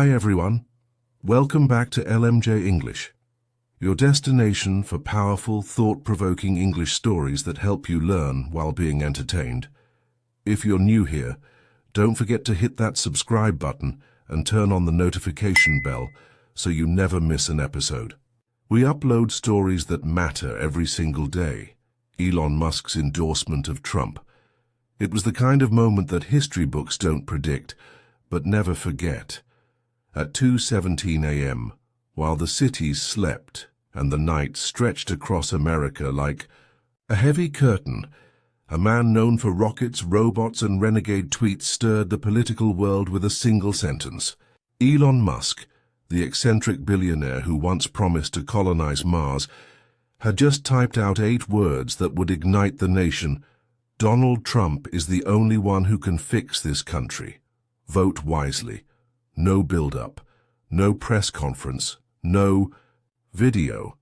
Hi everyone, welcome back to LMJ English, your destination for powerful, thought-provoking English stories that help you learn while being entertained. If you're new here, don't forget to hit that subscribe button and turn on the notification bell so you never miss an episode. We upload stories that matter every single day. Elon Musk's endorsement of Trump. It was the kind of moment that history books don't predict, but never forget. At 2:17 a.m., while the cities slept and the night stretched across America like a heavy curtain, a man known for rockets, robots, and renegade tweets stirred the political world with a single sentence. Elon Musk, the eccentric billionaire who once promised to colonize Mars, had just typed out 8 words that would ignite the nation. Donald Trump is the only one who can fix this country. Vote wisely. No build-up, no press conference, no video,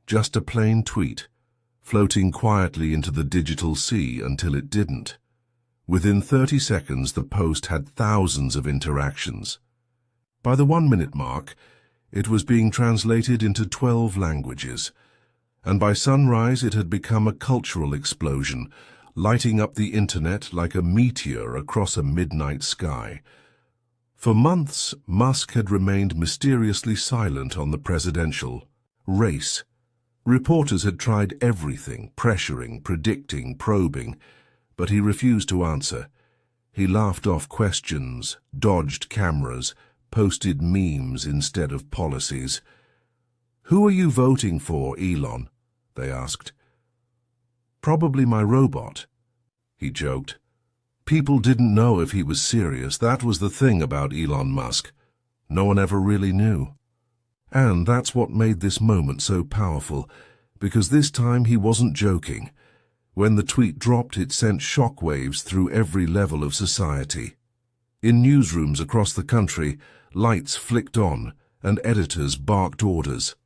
just a plain tweet, floating quietly into the digital sea until it didn't. Within 30 seconds, the post had thousands of interactions. By the 1-minute mark, it was being translated into 12 languages, and by sunrise it had become a cultural explosion, lighting up the internet like a meteor across a midnight sky. For months, Musk had remained mysteriously silent on the presidential race. Reporters had tried everything, pressuring, predicting, probing, but he refused to answer. He laughed off questions, dodged cameras, posted memes instead of policies. "Who are you voting for, Elon?" they asked. "Probably my robot," he joked. People didn't know if he was serious. That was the thing about Elon Musk. No one ever really knew. And that's what made this moment so powerful, because this time he wasn't joking. When the tweet dropped, it sent shockwaves through every level of society. In newsrooms across the country, lights flicked on and editors barked orders.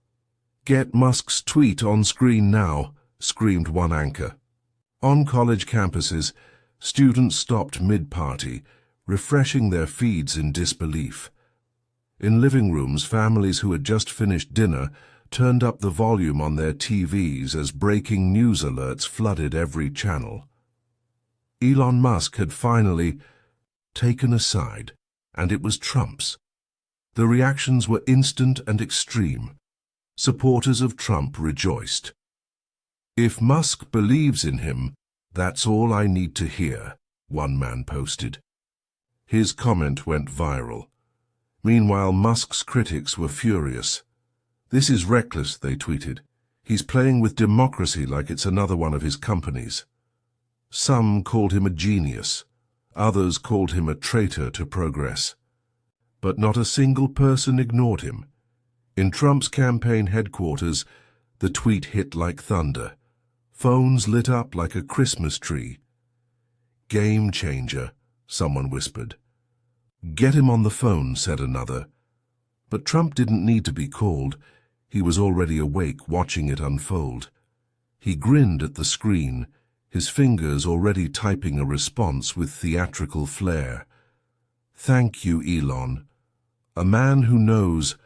"Get Musk's tweet on screen now," screamed one anchor. On college campuses, students stopped mid-party, refreshing their feeds in disbelief. In living rooms, families who had just finished dinner turned up the volume on their TVs as breaking news alerts flooded every channel. Elon Musk had finally taken a side, and it was Trump's. The reactions were instant and extreme. Supporters of Trump rejoiced. "If Musk believes in him, that's all I need to hear," one man posted. His comment went viral. Meanwhile, Musk's critics were furious. "This is reckless," they tweeted. "He's playing with democracy like it's another one of his companies." Some called him a genius. Others called him a traitor to progress. But not a single person ignored him. In Trump's campaign headquarters, the tweet hit like thunder. Phones lit up like a Christmas tree. "Game changer," someone whispered. "Get him on the phone," said another. But Trump didn't need to be called. He was already awake, watching it unfold. He grinned at the screen, his fingers already typing a response with theatrical flair. "Thank you, Elon. A man who knows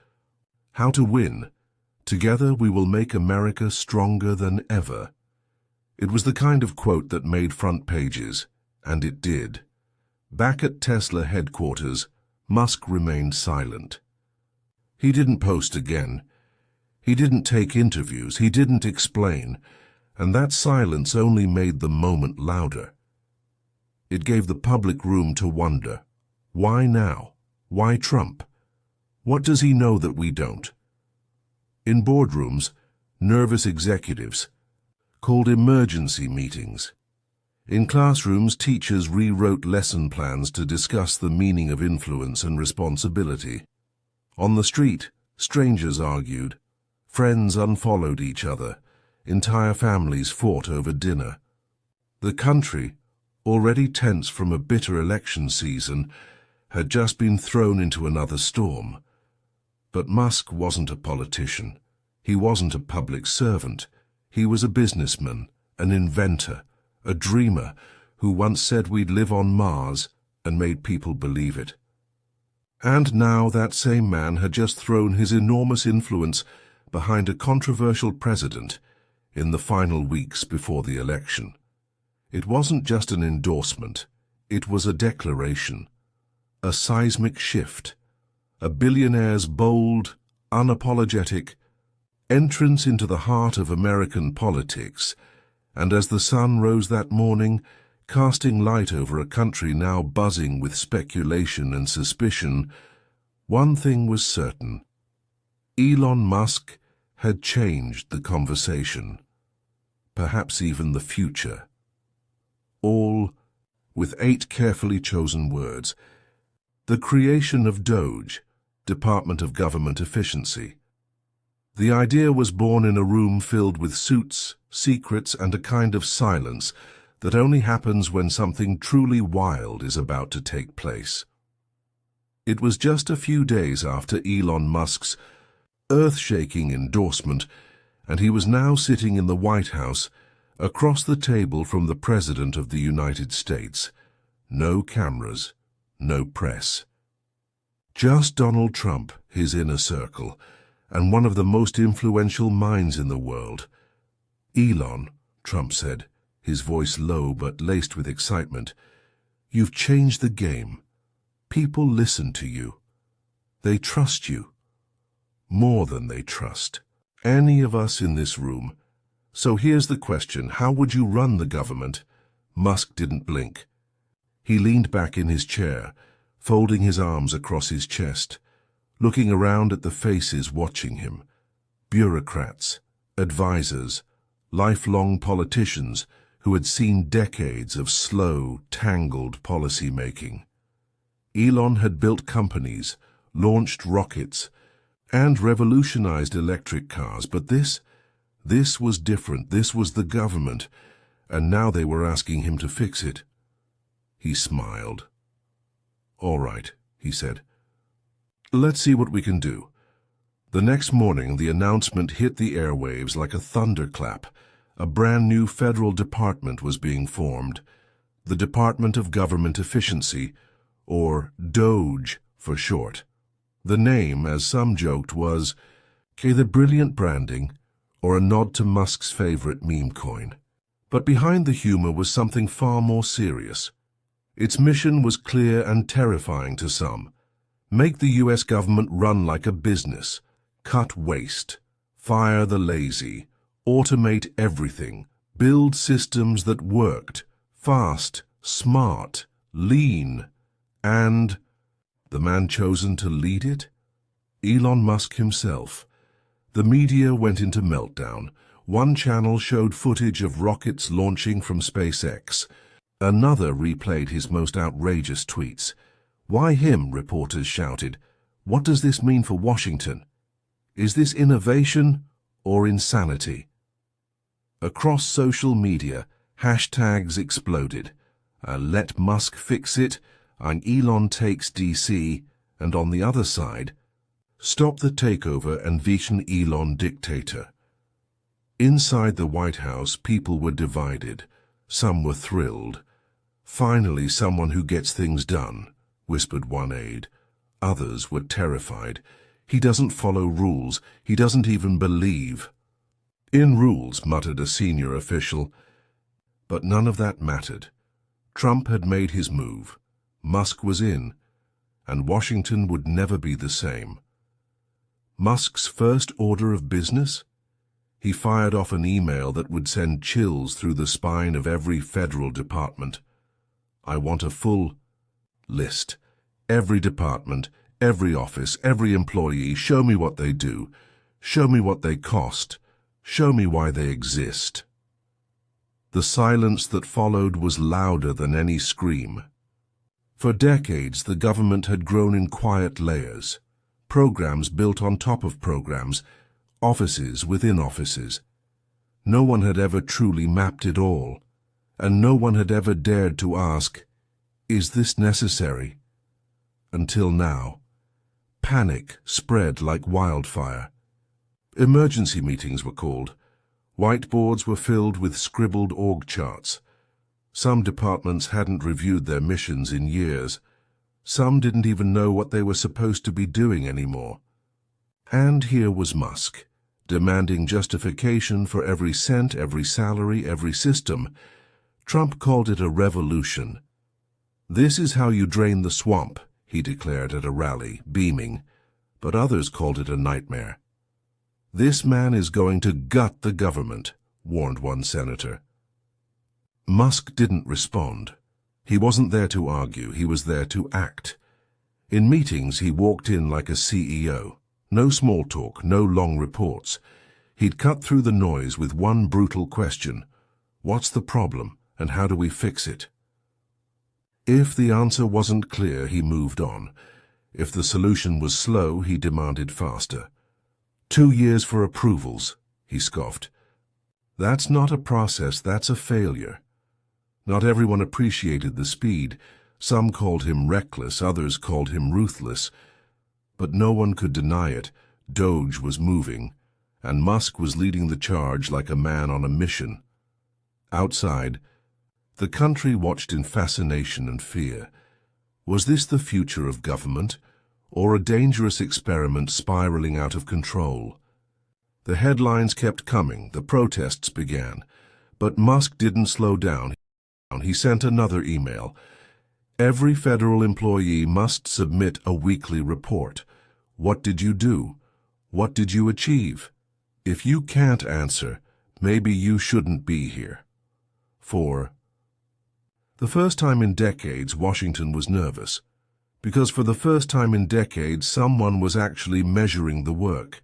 how to win. Together we will make America stronger than ever." It was the kind of quote that made front pages, and it did. Back at Tesla headquarters, Musk remained silent. He didn't post again. He didn't take interviews. He didn't explain. And that silence only made the moment louder. It gave the public room to wonder. Why now? Why Trump? What does he know that we don't? In boardrooms, nervous executives called emergency meetings. In classrooms, teachers rewrote lesson plans to discuss the meaning of influence and responsibility. On the street, strangers argued. Friends unfollowed each other. Entire families fought over dinner. The country, already tense from a bitter election season, had just been thrown into another storm. But Musk wasn't a politician. He wasn't a public servant. He was a businessman, an inventor, a dreamer who once said we'd live on Mars and made people believe it. And now that same man had just thrown his enormous influence behind a controversial president in the final weeks before the election. It wasn't just an endorsement, it was a declaration, a seismic shift, a billionaire's bold, unapologetic entrance into the heart of American politics. And as the sun rose that morning, casting light over a country now buzzing with speculation and suspicion, one thing was certain. Elon Musk had changed the conversation, perhaps even the future. All with 8 carefully chosen words. The creation of DOGE, Department of Government Efficiency. The idea was born in a room filled with suits, secrets, and a kind of silence that only happens when something truly wild is about to take place. It was just a few days after Elon Musk's earth-shaking endorsement, and he was now sitting in the White House, across the table from the President of the United States. No cameras, no press. Just Donald Trump, his inner circle, and one of the most influential minds in the world. "Elon," Trump said, his voice low but laced with excitement, "you've changed the game. People listen to you. They trust you. More than they trust any of us in this room. So here's the question, how would you run the government?" Musk didn't blink. He leaned back in his chair, folding his arms across his chest, looking around at the faces watching him. Bureaucrats, advisors, lifelong politicians who had seen decades of slow, tangled policy-making. Elon had built companies, launched rockets, and revolutionized electric cars, but this was different. This was the government, and now they were asking him to fix it. He smiled. "All right," he said. "Let's see what we can do." The next morning, the announcement hit the airwaves like a thunderclap. A brand new federal department was being formed, the Department of Government Efficiency, or DOGE for short. The name, as some joked, was either brilliant branding or a nod to Musk's favorite meme coin. But behind the humor was something far more serious. Its mission was clear and terrifying to some. Make the U.S. government run like a business, cut waste, fire the lazy, automate everything, build systems that worked, fast, smart, lean, and the man chosen to lead it? Elon Musk himself. The media went into meltdown. One channel showed footage of rockets launching from SpaceX. Another replayed his most outrageous tweets. "Why him?" reporters shouted. "What does this mean for Washington? Is this innovation or insanity?" Across social media, hashtags exploded. Let Musk fix it, and Elon takes DC, and on the other side, stop the takeover and Vision Elon dictator. Inside the White House, people were divided. Some were thrilled. "Finally, someone who gets things done," whispered one aide. Others were terrified. "He doesn't follow rules. He doesn't even believe." "In rules," muttered a senior official. But none of that mattered. Trump had made his move. Musk was in, and Washington would never be the same. Musk's first order of business? He fired off an email that would send chills through the spine of every federal department. "I want a full list. Every department, every office, every employee. Show me what they do. Show me what they cost. Show me why they exist." The silence that followed was louder than any scream. For decades, the government had grown in quiet layers. Programs built on top of programs, offices within offices. No one had ever truly mapped it all, and no one had ever dared to ask, "Is this necessary?" Until now. Panic spread like wildfire. Emergency meetings were called. Whiteboards were filled with scribbled org charts. Some departments hadn't reviewed their missions in years. Some didn't even know what they were supposed to be doing anymore. And here was Musk, demanding justification for every cent, every salary, every system. Trump called it a revolution. "This is how you drain the swamp," he declared at a rally, beaming, but others called it a nightmare. "This man is going to gut the government," warned one senator. Musk didn't respond. He wasn't there to argue, he was there to act. In meetings, he walked in like a CEO. No small talk, no long reports. He'd cut through the noise with one brutal question: what's the problem, and how do we fix it? If the answer wasn't clear, he moved on. If the solution was slow, he demanded faster. 2 years for approvals, he scoffed. That's not a process, that's a failure. Not everyone appreciated the speed. Some called him reckless, others called him ruthless. But no one could deny it. Doge was moving, and Musk was leading the charge like a man on a mission. Outside, the country watched in fascination and fear. Was this the future of government, or a dangerous experiment spiraling out of control? The headlines kept coming, the protests began, but Musk didn't slow down. He sent another email. Every federal employee must submit a weekly report. What did you do? What did you achieve? If you can't answer, maybe you shouldn't be here. 4. The first time in decades, Washington was nervous, because for the first time in decades, someone was actually measuring the work.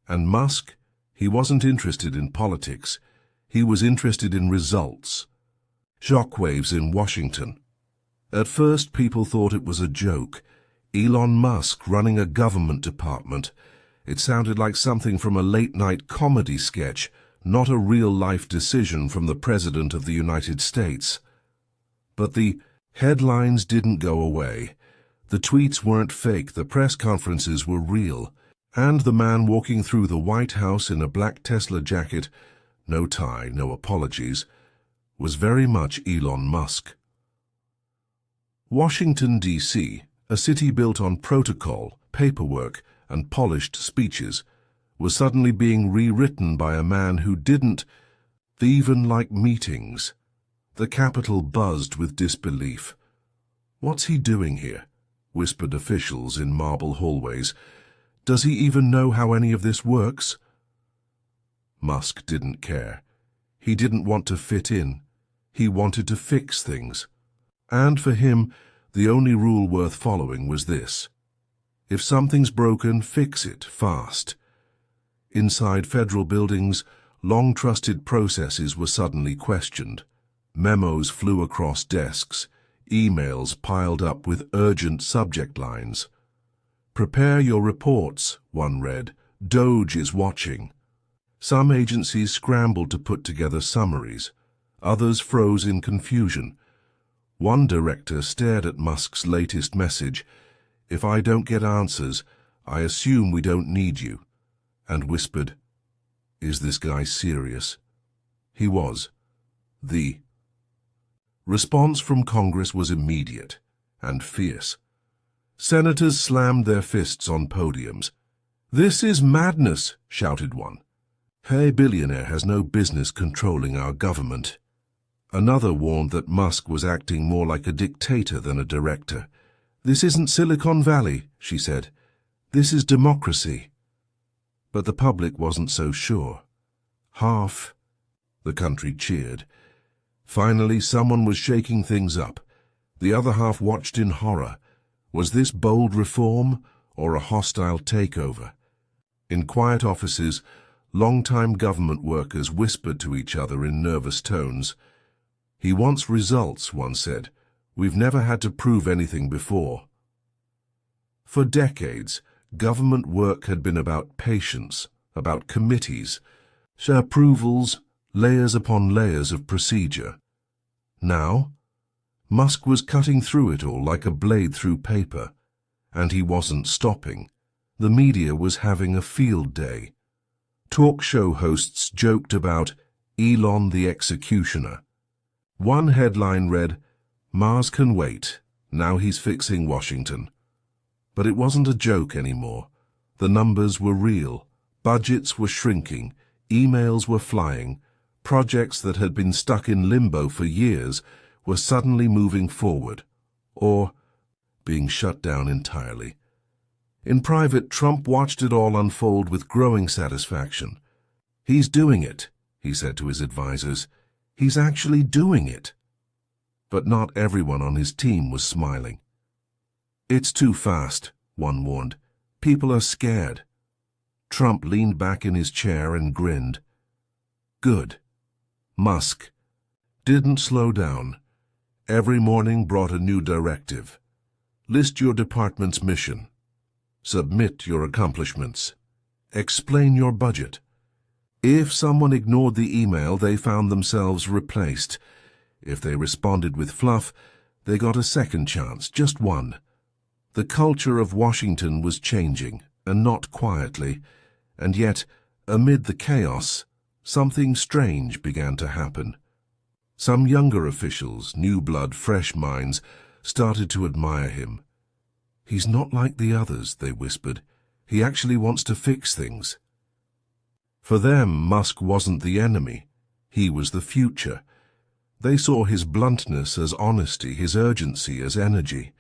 And Musk, he wasn't interested in politics. He was interested in results. Shockwaves in Washington. At first, people thought it was a joke. Elon Musk running a government department. It sounded like something from a late-night comedy sketch, not a real-life decision from the President of the United States. But the headlines didn't go away. The tweets weren't fake, the press conferences were real. And the man walking through the White House in a black Tesla jacket, no tie, no apologies, was very much Elon Musk. Washington, D.C., a city built on protocol, paperwork, and polished speeches, was suddenly being rewritten by a man who didn't even like meetings. The Capitol buzzed with disbelief. "What's he doing here?" whispered officials in marble hallways. "Does he even know how any of this works?" Musk didn't care. He didn't want to fit in. He wanted to fix things. And for him, the only rule worth following was this: if something's broken, fix it fast. Inside federal buildings, long-trusted processes were suddenly questioned. Memos flew across desks. Emails piled up with urgent subject lines. "Prepare your reports," one read. "Doge is watching." Some agencies scrambled to put together summaries. Others froze in confusion. One director stared at Musk's latest message: "If I don't get answers, I assume we don't need you," and whispered, "Is this guy serious?" He was. The response from Congress was immediate and fierce. Senators slammed their fists on podiums. "This is madness," shouted one. "A billionaire has no business controlling our government." Another warned that Musk was acting more like a dictator than a director. "This isn't Silicon Valley," she said. "This is democracy." But the public wasn't so sure. Half the country cheered. Finally, someone was shaking things up. The other half watched in horror. Was this bold reform or a hostile takeover? In quiet offices, long-time government workers whispered to each other in nervous tones. "He wants results," one said. "We've never had to prove anything before." For decades, government work had been about patience, about committees, approvals, layers upon layers of procedure. Now, Musk was cutting through it all like a blade through paper, and he wasn't stopping. The media was having a field day. Talk show hosts joked about Elon the executioner. One headline read, "Mars can wait. Now he's fixing Washington. But it wasn't a joke anymore. The numbers were real. Budgets were shrinking. Emails were flying. Projects that had been stuck in limbo for years were suddenly moving forward, or being shut down entirely. In private, Trump watched it all unfold with growing satisfaction. "He's doing it," he said to his advisors. "He's actually doing it." But not everyone on his team was smiling. "It's too fast," one warned. "People are scared." Trump leaned back in his chair and grinned. Good. Musk didn't slow down. Every morning brought a new directive. List your department's mission. Submit your accomplishments. Explain your budget. If someone ignored the email, they found themselves replaced. If they responded with fluff, they got a second chance, just one. The culture of Washington was changing, and not quietly, and yet, amid the chaos, something strange began to happen. Some younger officials, new blood, fresh minds, started to admire him. "He's not like the others," they whispered. "He actually wants to fix things." For them, Musk wasn't the enemy. He was the future. They saw his bluntness as honesty, his urgency as energy.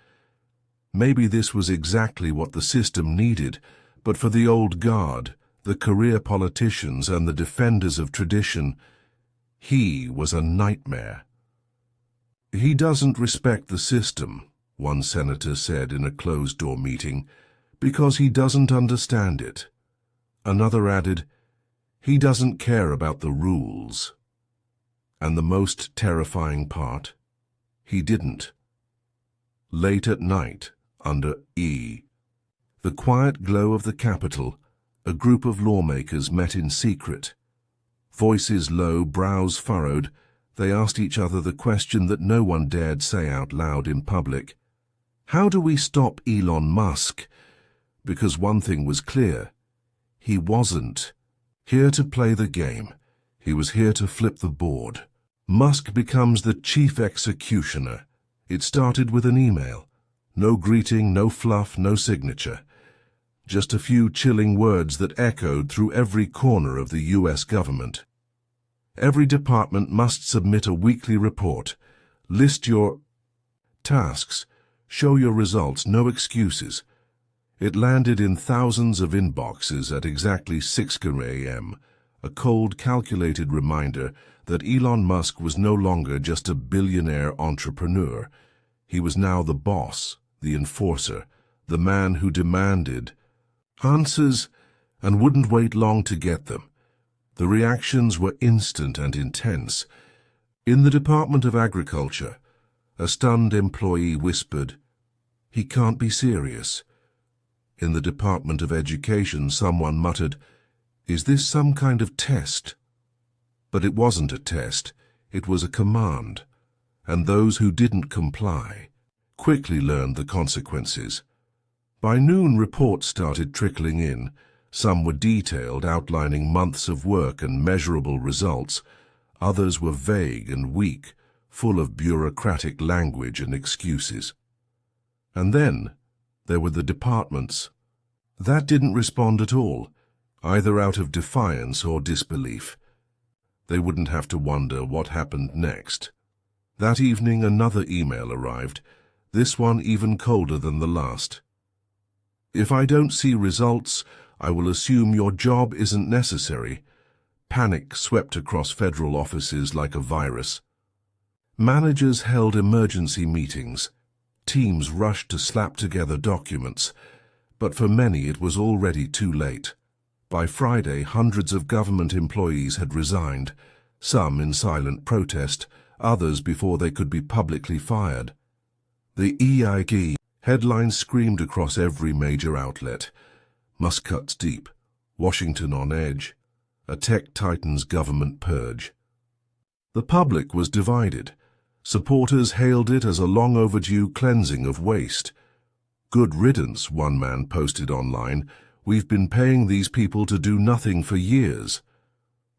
Maybe this was exactly what the system needed, but for the old guard, the career politicians and the defenders of tradition, he was a nightmare. "He doesn't respect the system," one senator said in a closed-door meeting, "because he doesn't understand it." Another added, "He doesn't care about the rules." And the most terrifying part, he didn't. Late at night, under E, the quiet glow of the Capitol, a group of lawmakers met in secret. Voices low, brows furrowed, they asked each other the question that no one dared say out loud in public. How do we stop Elon Musk? Because one thing was clear. He wasn't here to play the game. He was here to flip the board. Musk becomes the chief executioner. It started with an email. No greeting, no fluff, no signature. Just a few chilling words that echoed through every corner of the U.S. government. Every department must submit a weekly report. List your tasks. Show your results, no excuses. It landed in thousands of inboxes at exactly 6 a.m., a cold, calculated reminder that Elon Musk was no longer just a billionaire entrepreneur. He was now the boss, the enforcer, the man who demanded answers and wouldn't wait long to get them. The reactions were instant and intense. In the Department of Agriculture, a stunned employee whispered, "He can't be serious." In the Department of Education, someone muttered, "Is this some kind of test?" But it wasn't a test, it was a command, and those who didn't comply quickly learned the consequences. By noon, reports started trickling in. Some were detailed, outlining months of work and measurable results. Others were vague and weak, full of bureaucratic language and excuses. And then there were the departments. That didn't respond at all, either out of defiance or disbelief. They wouldn't have to wonder what happened next. That evening another email arrived, this one even colder than the last. "If I don't see results, I will assume your job isn't necessary." Panic swept across federal offices like a virus. Managers held emergency meetings. Teams rushed to slap together documents. But for many it was already too late. By Friday, hundreds of government employees had resigned, some in silent protest, others before they could be publicly fired. The EIG headlines screamed across every major outlet. Musk cuts deep, Washington on edge, a tech titan's government purge. The public was divided. Supporters hailed it as a long overdue cleansing of waste. "Good riddance," one man posted online. "We've been paying these people to do nothing for years."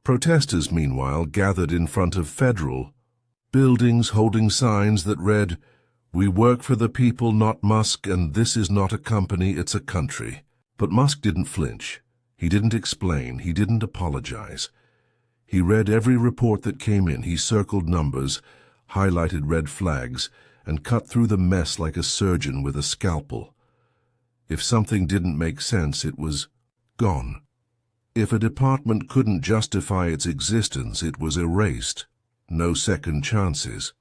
Protesters, meanwhile, gathered in front of federal buildings holding signs that read, "We work for the people, not Musk, and this is not a company, it's a country." But Musk didn't flinch. He didn't explain. He didn't apologize. He read every report that came in. He circled numbers, highlighted red flags, and cut through the mess like a surgeon with a scalpel. If something didn't make sense, it was gone. If a department couldn't justify its existence, it was erased. No second chances.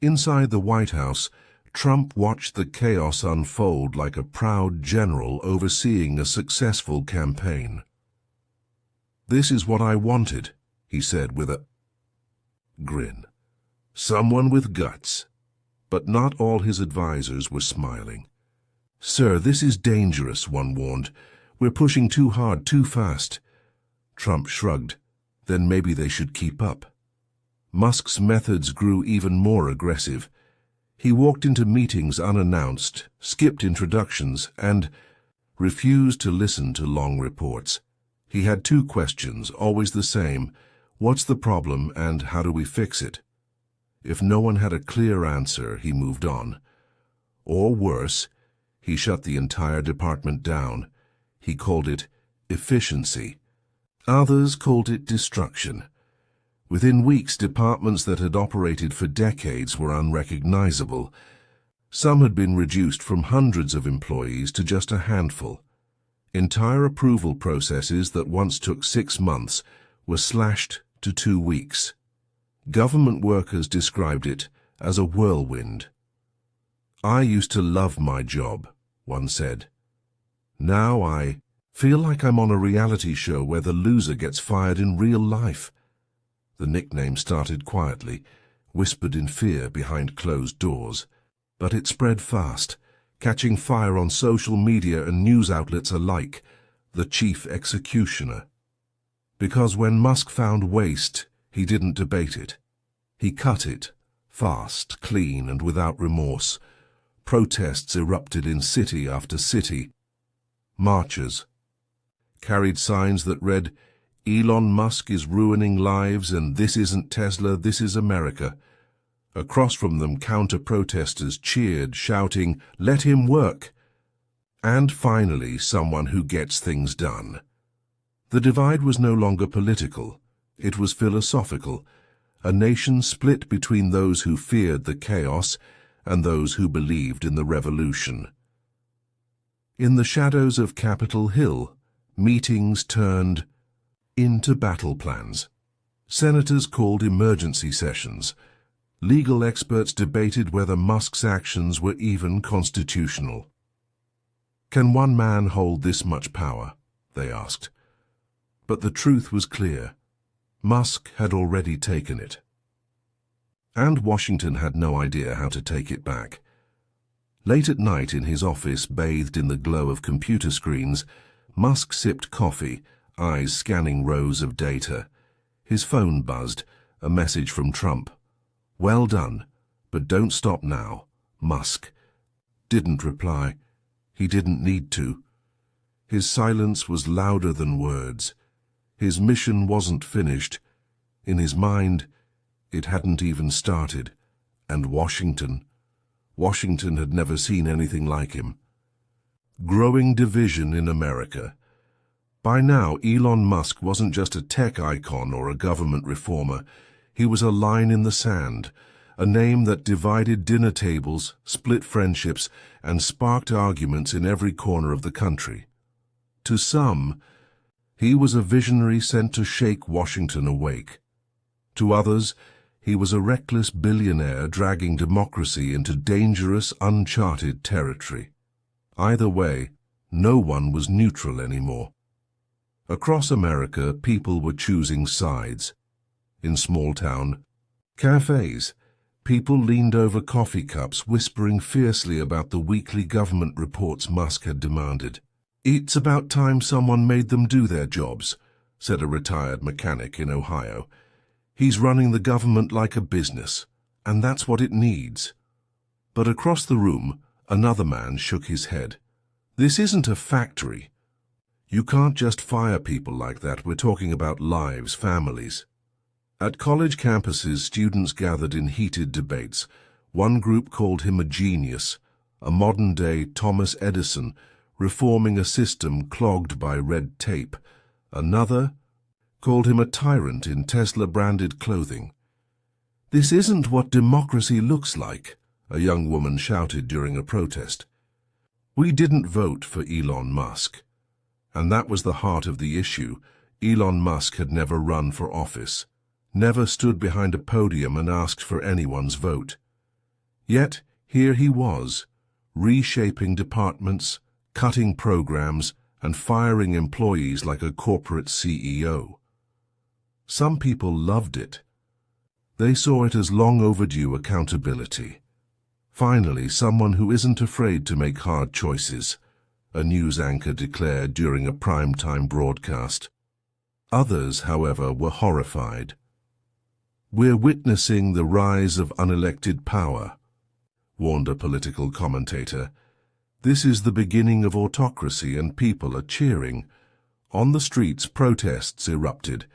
Inside the White House, Trump watched the chaos unfold like a proud general overseeing a successful campaign. "This is what I wanted," he said with a grin. "Someone with guts." But not all his advisors were smiling. "Sir, this is dangerous," one warned. "We're pushing too hard, too fast." Trump shrugged. Then maybe they should keep up. Musk's methods grew even more aggressive. He walked into meetings unannounced, skipped introductions, and refused to listen to long reports. He had two questions, always the same: what's the problem and how do we fix it? If no one had a clear answer, he moved on. Or worse, he shut the entire department down. He called it efficiency. Others called it destruction. Within weeks, departments that had operated for decades were unrecognizable. Some had been reduced from hundreds of employees to just a handful. Entire approval processes that once took 6 months were slashed to 2 weeks. Government workers described it as a whirlwind. "I used to love my job," one said. "Now I feel like I'm on a reality show where the loser gets fired in real life." The nickname started quietly, whispered in fear behind closed doors. But it spread fast, catching fire on social media and news outlets alike. The chief executioner. Because when Musk found waste, he didn't debate it. He cut it, fast, clean, and without remorse. Protests erupted in city after city. Marchers carried signs that read, "Elon Musk is ruining lives, and this isn't Tesla, this is America." Across from them, counter-protesters cheered, shouting, "Let him work!" And finally, someone who gets things done. The divide was no longer political. It was philosophical. A nation split between those who feared the chaos and those who believed in the revolution. In the shadows of Capitol Hill, meetings turned into battle plans. Senators called emergency sessions. Legal experts debated whether Musk's actions were even constitutional. "Can one man hold this much power?" they asked. But the truth was clear. Musk had already taken it. And Washington had no idea how to take it back. Late at night in his office, bathed in the glow of computer screens, Musk sipped coffee, eyes scanning rows of data. His phone buzzed, a message from Trump. "Well done, but don't stop now." Musk didn't reply. He didn't need to. His silence was louder than words. His mission wasn't finished. In his mind, it hadn't even started. And Washington had never seen anything like him. Growing division in America. By now, Elon Musk wasn't just a tech icon or a government reformer. He was a line in the sand, a name that divided dinner tables, split friendships, and sparked arguments in every corner of the country. To some, he was a visionary sent to shake Washington awake. To others, he was a reckless billionaire dragging democracy into dangerous, uncharted territory. Either way, no one was neutral anymore. Across America, people were choosing sides. In small-town cafes, people leaned over coffee cups, whispering fiercely about the weekly government reports Musk had demanded. "It's about time someone made them do their jobs," said a retired mechanic in Ohio. "He's running the government like a business, and that's what it needs." But across the room, another man shook his head. "This isn't a factory. You can't just fire people like that. We're talking about lives, families." At college campuses, students gathered in heated debates. One group called him a genius, a modern-day Thomas Edison, reforming a system clogged by red tape. Another called him a tyrant in Tesla-branded clothing. "This isn't what democracy looks like," a young woman shouted during a protest. We didn't vote for Elon Musk. And that was the heart of the issue. Elon Musk had never run for office, never stood behind a podium and asked for anyone's vote. Yet here he was, reshaping departments, cutting programs, and firing employees like a corporate CEO. Some people loved it. They saw it as long overdue accountability. Finally, someone who isn't afraid to make hard choices, a news anchor declared during a prime-time broadcast. Others, however, were horrified. "We're witnessing the rise of unelected power," warned a political commentator. "This is the beginning of autocracy and people are cheering." On the streets, protests erupted.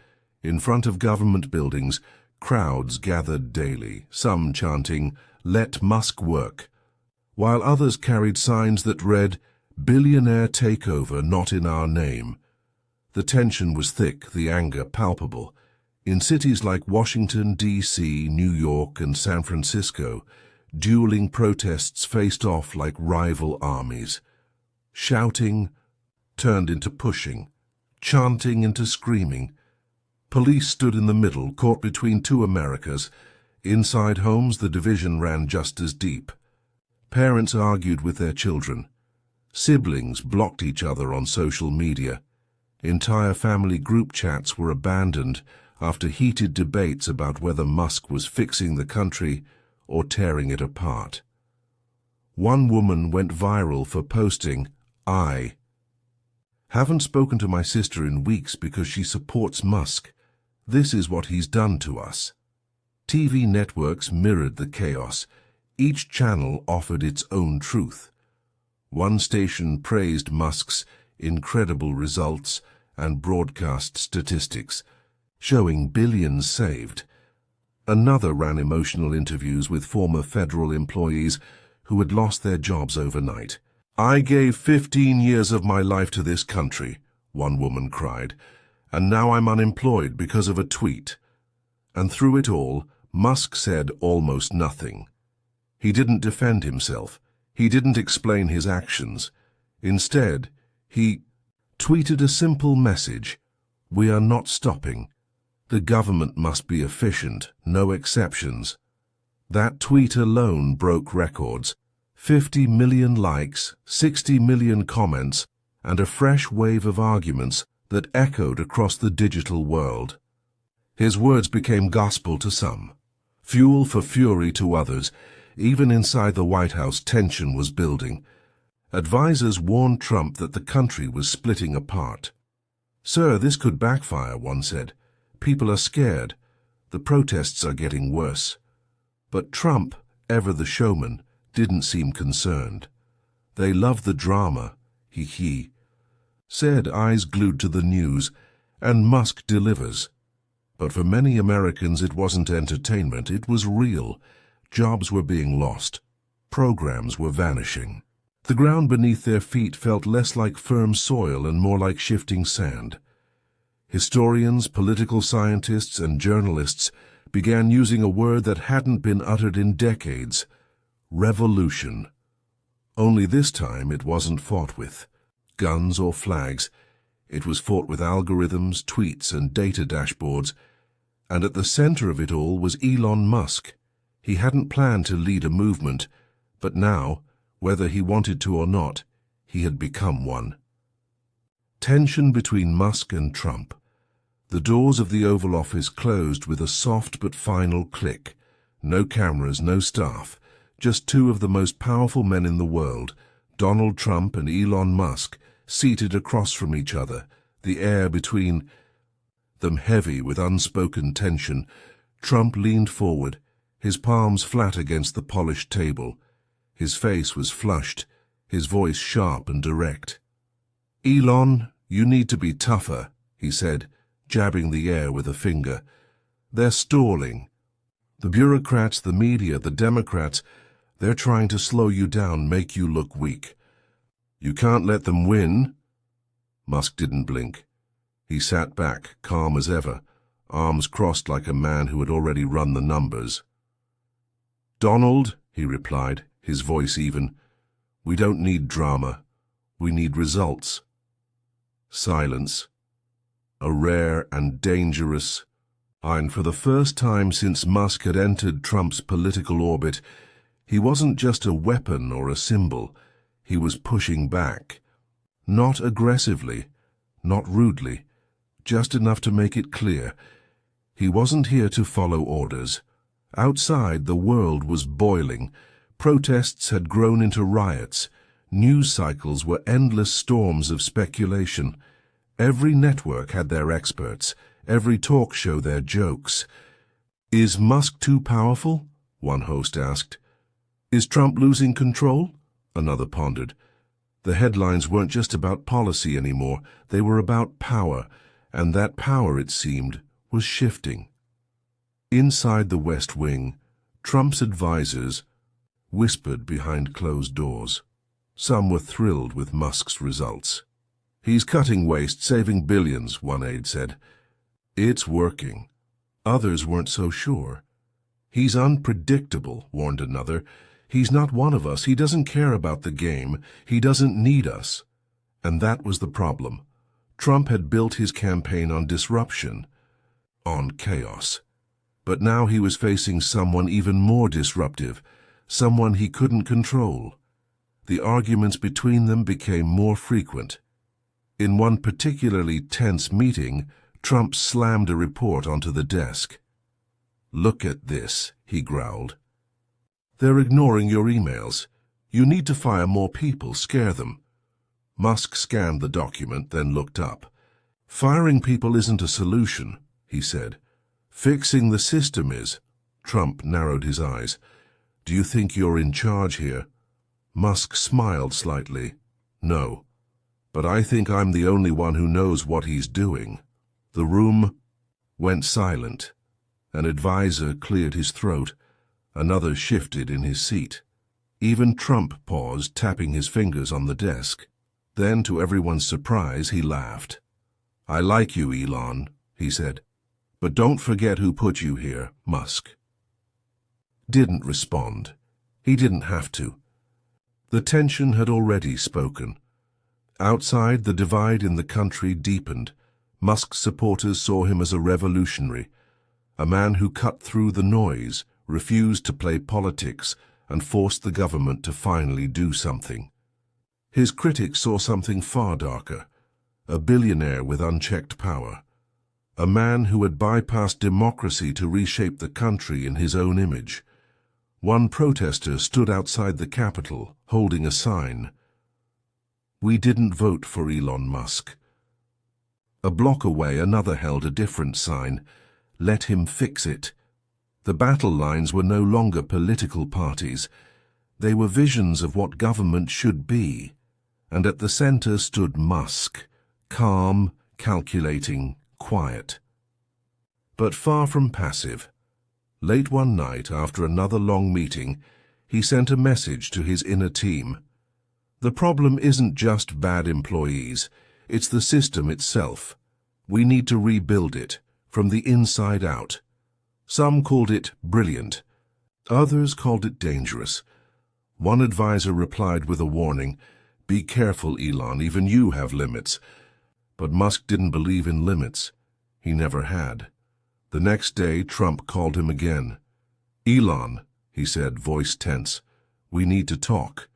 In front of government buildings, crowds gathered daily, some chanting, "Let Musk work," while others carried signs that read, "Billionaire takeover not in our name." The tension was thick, the anger palpable. In cities like Washington, D.C., New York, and San Francisco, dueling protests faced off like rival armies. Shouting turned into pushing, chanting into screaming. Police stood in the middle, caught between two Americas. Inside homes, the division ran just as deep. Parents argued with their children. Siblings blocked each other on social media. Entire family group chats were abandoned after heated debates about whether Musk was fixing the country or tearing it apart. One woman went viral for posting, "I haven't spoken to my sister in weeks because she supports Musk. This is what he's done to us." TV networks mirrored the chaos. Each channel offered its own truth. One station praised Musk's incredible results and broadcast statistics, showing billions saved. Another ran emotional interviews with former federal employees who had lost their jobs overnight. "I gave 15 years of my life to this country," one woman cried, "and now I'm unemployed because of a tweet." And through it all, Musk said almost nothing. He didn't defend himself. He didn't explain his actions. Instead, he tweeted a simple message: "We are not stopping. The government must be efficient, no exceptions." That tweet alone broke records. 50 million likes, 60 million comments, and a fresh wave of arguments that echoed across the digital world. His words became gospel to some, fuel for fury to others. Even inside the White House, tension was building. Advisors warned Trump that the country was splitting apart. "Sir, this could backfire," one said. "People are scared. The protests are getting worse." But Trump, ever the showman, didn't seem concerned. "They love the drama," he said, eyes glued to the news, "and Musk delivers." But for many Americans it wasn't entertainment, it was real. Jobs were being lost. Programs were vanishing. The ground beneath their feet felt less like firm soil and more like shifting sand. Historians, political scientists, and journalists began using a word that hadn't been uttered in decades: revolution. Only this time it wasn't fought with guns or flags. It was fought with algorithms, tweets, and data dashboards. And at the center of it all was Elon Musk. He hadn't planned to lead a movement, but now, whether he wanted to or not, he had become one. Tension between Musk and Trump. The doors of the Oval Office closed with a soft but final click. No cameras, no staff, just two of the most powerful men in the world, Donald Trump and Elon Musk, seated across from each other, the air between them heavy with unspoken tension. Trump leaned forward, his palms flat against the polished table. His face was flushed, his voice sharp and direct. "Elon, you need to be tougher," he said, jabbing the air with a finger. "They're stalling. The bureaucrats, the media, the Democrats, they're trying to slow you down, make you look weak. You can't let them win." Musk didn't blink. He sat back, calm as ever, arms crossed like a man who had already run the numbers. "Donald," he replied, his voice even, "we don't need drama. We need results." Silence. A rare and dangerous sign. For the first time since Musk had entered Trump's political orbit, he wasn't just a weapon or a symbol. He was pushing back. Not aggressively, not rudely, just enough to make it clear. He wasn't here to follow orders. Outside, the world was boiling. Protests had grown into riots. News cycles were endless storms of speculation. Every network had their experts, every talk show their jokes. "Is Musk too powerful?" one host asked. "Is Trump losing control?" another pondered. The headlines weren't just about policy anymore, they were about power, and that power, it seemed, was shifting. Inside the West Wing, Trump's advisors whispered behind closed doors. Some were thrilled with Musk's results. "He's cutting waste, saving billions," one aide said. "It's working." Others weren't so sure. "He's unpredictable," warned another. "He's not one of us. He doesn't care about the game. He doesn't need us." And that was the problem. Trump had built his campaign on disruption, on chaos. But now he was facing someone even more disruptive, someone he couldn't control. The arguments between them became more frequent. In one particularly tense meeting, Trump slammed a report onto the desk. "Look at this," he growled. "They're ignoring your emails. You need to fire more people, scare them." Musk scanned the document, then looked up. "Firing people isn't a solution," he said. "Fixing the system is." Trump narrowed his eyes. "Do you think you're in charge here?" Musk smiled slightly. "No. But I think I'm the only one who knows what he's doing." The room went silent. An advisor cleared his throat. Another shifted in his seat. Even Trump paused, tapping his fingers on the desk. Then, to everyone's surprise, he laughed. "I like you, Elon," he said. "But don't forget who put you here, Musk." Didn't respond. He didn't have to. The tension had already spoken. Outside, the divide in the country deepened. Musk's supporters saw him as a revolutionary, a man who cut through the noise, refused to play politics, and forced the government to finally do something. His critics saw something far darker, a billionaire with unchecked power, a man who had bypassed democracy to reshape the country in his own image. One protester stood outside the Capitol, holding a sign. "We didn't vote for Elon Musk." A block away, another held a different sign. "Let him fix it." The battle lines were no longer political parties. They were visions of what government should be. And at the center stood Musk, calm, calculating, quiet. But far from passive. Late one night, after another long meeting, he sent a message to his inner team. "The problem isn't just bad employees, it's the system itself. We need to rebuild it, from the inside out." Some called it brilliant. Others called it dangerous. One advisor replied with a warning, "Be careful, Elon, even you have limits." But Musk didn't believe in limits. He never had. The next day, Trump called him again. "Elon," he said, voice tense, "we need to talk."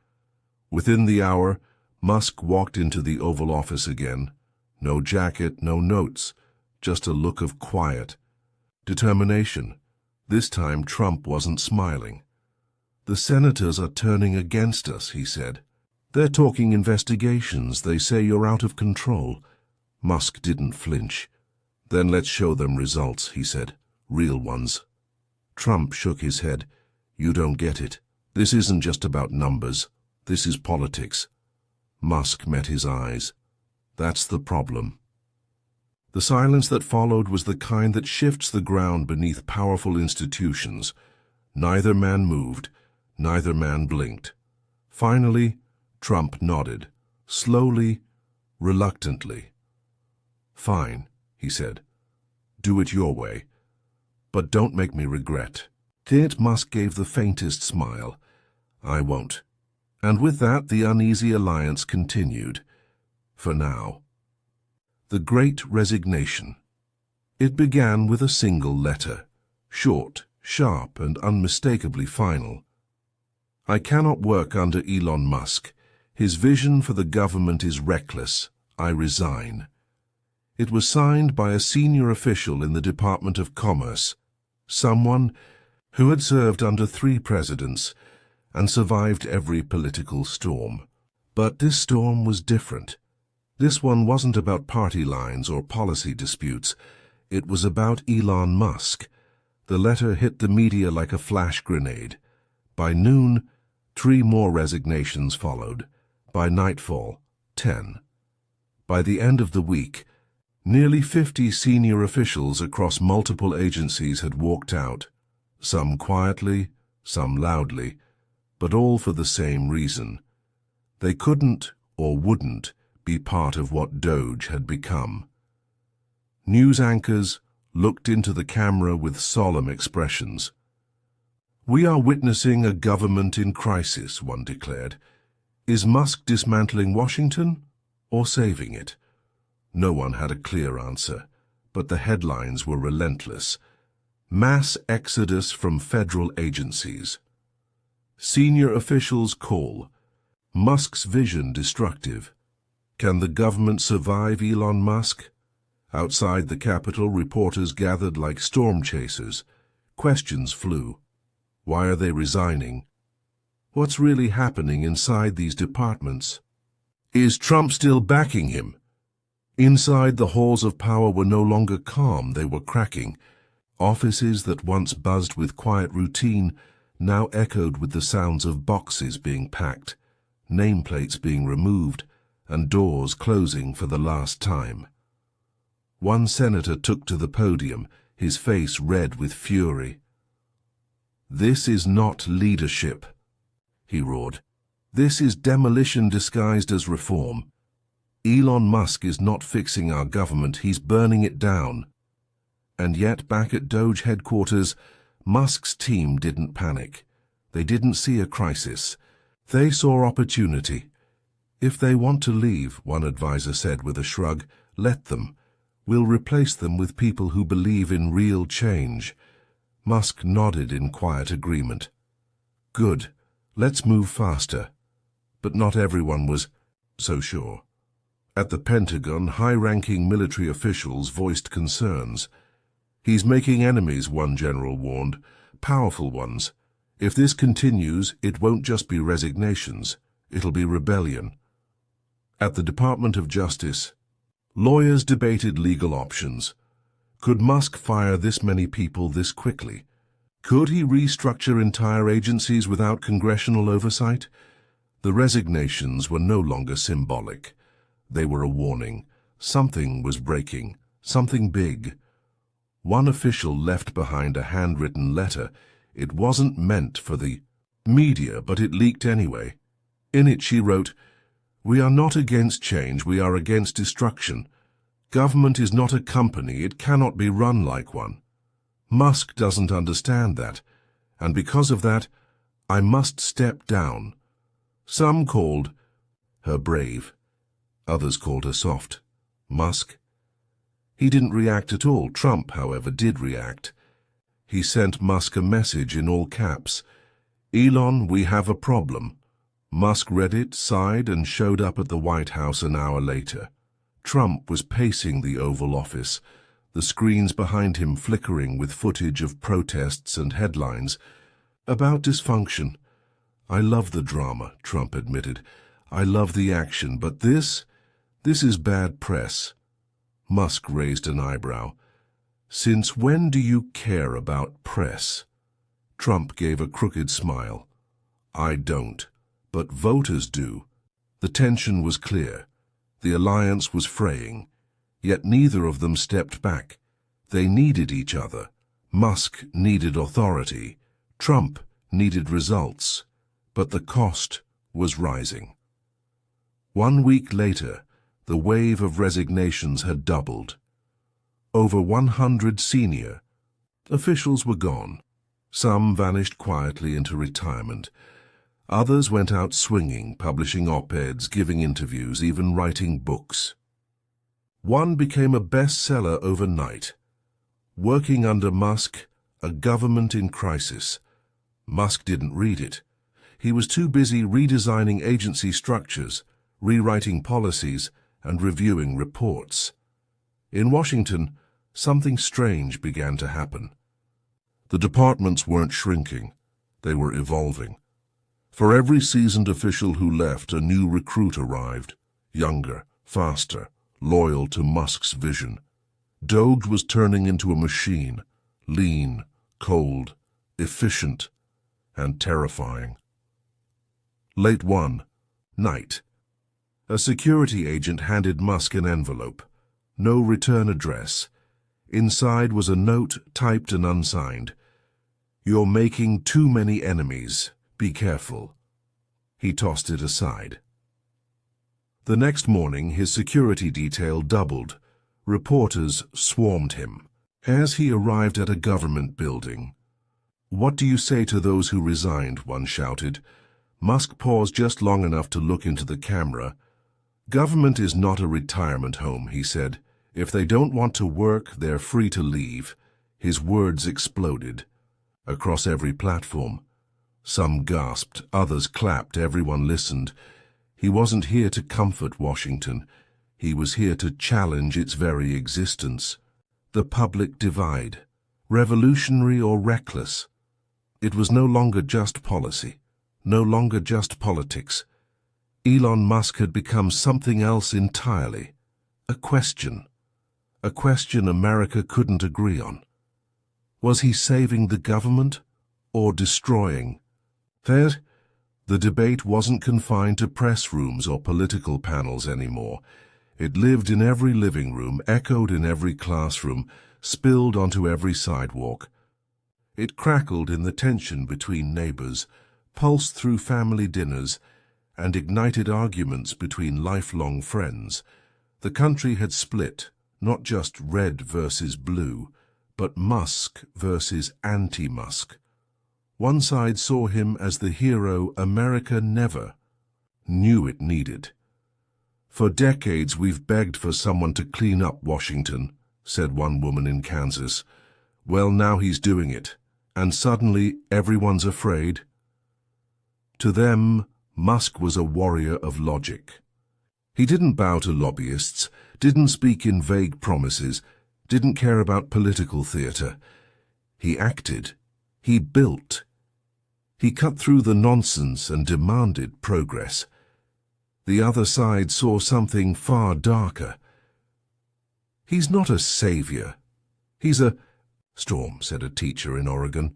Within the hour, Musk walked into the Oval Office again. No jacket, no notes, just a look of quiet. Determination. This time Trump wasn't smiling. "The senators are turning against us," he said. "They're talking investigations. They say you're out of control." Musk didn't flinch. "Then let's show them results," he said. "Real ones." Trump shook his head. "You don't get it. This isn't just about numbers. This is politics." Musk met his eyes. "That's the problem." The silence that followed was the kind that shifts the ground beneath powerful institutions. Neither man moved, neither man blinked. Finally, Trump nodded, slowly, reluctantly. "Fine," he said. "Do it your way. But don't make me regret." Musk gave the faintest smile. "I won't." And with that, the uneasy alliance continued. For now. The Great Resignation. It began with a single letter, short, sharp, and unmistakably final. "I cannot work under Elon Musk. His vision for the government is reckless. I resign." It was signed by a senior official in the Department of Commerce, someone who had served under 3 presidents and survived every political storm. But this storm was different. This one wasn't about party lines or policy disputes. It was about Elon Musk. The letter hit the media like a flash grenade. By noon, 3 more resignations followed. By nightfall, 10. By the end of the week, nearly 50 senior officials across multiple agencies had walked out, some quietly, some loudly, but all for the same reason. They couldn't or wouldn't be part of what Doge had become. News anchors looked into the camera with solemn expressions. "We are witnessing a government in crisis," one declared. "Is Musk dismantling Washington or saving it?" No one had a clear answer, but the headlines were relentless. Mass exodus from federal agencies. Senior officials call. Musk's vision destructive. Can the government survive Elon Musk? Outside the Capitol, reporters gathered like storm chasers. Questions flew. Why are they resigning? What's really happening inside these departments? Is Trump still backing him? Inside, the halls of power were no longer calm, they were cracking. Offices that once buzzed with quiet routine now echoed with the sounds of boxes being packed, nameplates being removed, and doors closing for the last time. One senator took to the podium, his face red with fury. "This is not leadership," he roared. "This is demolition disguised as reform. Elon Musk is not fixing our government, he's burning it down." And yet, back at Doge headquarters, Musk's team didn't panic. They didn't see a crisis. They saw opportunity. "If they want to leave," one advisor said with a shrug, "let them. We'll replace them with people who believe in real change." Musk nodded in quiet agreement. "Good. Let's move faster." But not everyone was so sure. At the Pentagon, high-ranking military officials voiced concerns. "He's making enemies," one general warned, "powerful ones. If this continues, it won't just be resignations, it'll be rebellion." At the Department of Justice, lawyers debated legal options. Could Musk fire this many people this quickly? Could he restructure entire agencies without congressional oversight? The resignations were no longer symbolic. They were a warning. Something was breaking, something big. One official left behind a handwritten letter. It wasn't meant for the media, but it leaked anyway. In it she wrote, "We are not against change, we are against destruction. Government is not a company, it cannot be run like one. Musk doesn't understand that, and because of that, I must step down." Some called her brave, others called her soft. Musk? He didn't react at all. Trump, however, did react. He sent Musk a message in all caps. "Elon, we have a problem." Musk read it, sighed, and showed up at the White House an hour later. Trump was pacing the Oval Office, the screens behind him flickering with footage of protests and headlines about dysfunction. "I love the drama," Trump admitted. "I love the action, but this is bad press." Musk raised an eyebrow. "Since when do you care about press?" Trump gave a crooked smile. "I don't, but voters do." The tension was clear. The alliance was fraying. Yet neither of them stepped back. They needed each other. Musk needed authority. Trump needed results. But the cost was rising. 1 week later, the wave of resignations had doubled. Over 100 senior officials were gone. Some vanished quietly into retirement. Others went out swinging, publishing op-eds, giving interviews, even writing books. One became a bestseller overnight. Working under Musk, A Government in Crisis. Musk didn't read it. He was too busy redesigning agency structures, rewriting policies, and reviewing reports. In Washington, something strange began to happen. The departments weren't shrinking. They were evolving. For every seasoned official who left, a new recruit arrived, younger, faster, loyal to Musk's vision. DOGE was turning into a machine, lean, cold, efficient, and terrifying. Late one night, a security agent handed Musk an envelope. No return address. Inside was a note typed and unsigned. "You're making too many enemies. Be careful." He tossed it aside. The next morning, his security detail doubled. Reporters swarmed him. As he arrived at a government building, "What do you say to those who resigned?" one shouted. Musk paused just long enough to look into the camera. "Government is not a retirement home," he said. "If they don't want to work, they're free to leave." His words exploded across every platform. Some gasped, others clapped, everyone listened. He wasn't here to comfort Washington. He was here to challenge its very existence. The public divide, revolutionary or reckless. It was no longer just policy, no longer just politics. Elon Musk had become something else entirely. A question America couldn't agree on. Was he saving the government or destroying? The debate wasn't confined to press rooms or political panels anymore. It lived in every living room, echoed in every classroom, spilled onto every sidewalk. It crackled in the tension between neighbors, pulsed through family dinners, and ignited arguments between lifelong friends. The country had split, not just red versus blue, but Musk versus anti-Musk. One side saw him as the hero America never knew it needed. "For decades we've begged for someone to clean up Washington," said one woman in Kansas. "Well, now he's doing it, and suddenly everyone's afraid." To them, Musk was a warrior of logic. He didn't bow to lobbyists, didn't speak in vague promises, didn't care about political theater. He acted. He built. He cut through the nonsense and demanded progress. The other side saw something far darker. "He's not a savior. He's a storm," said a teacher in Oregon.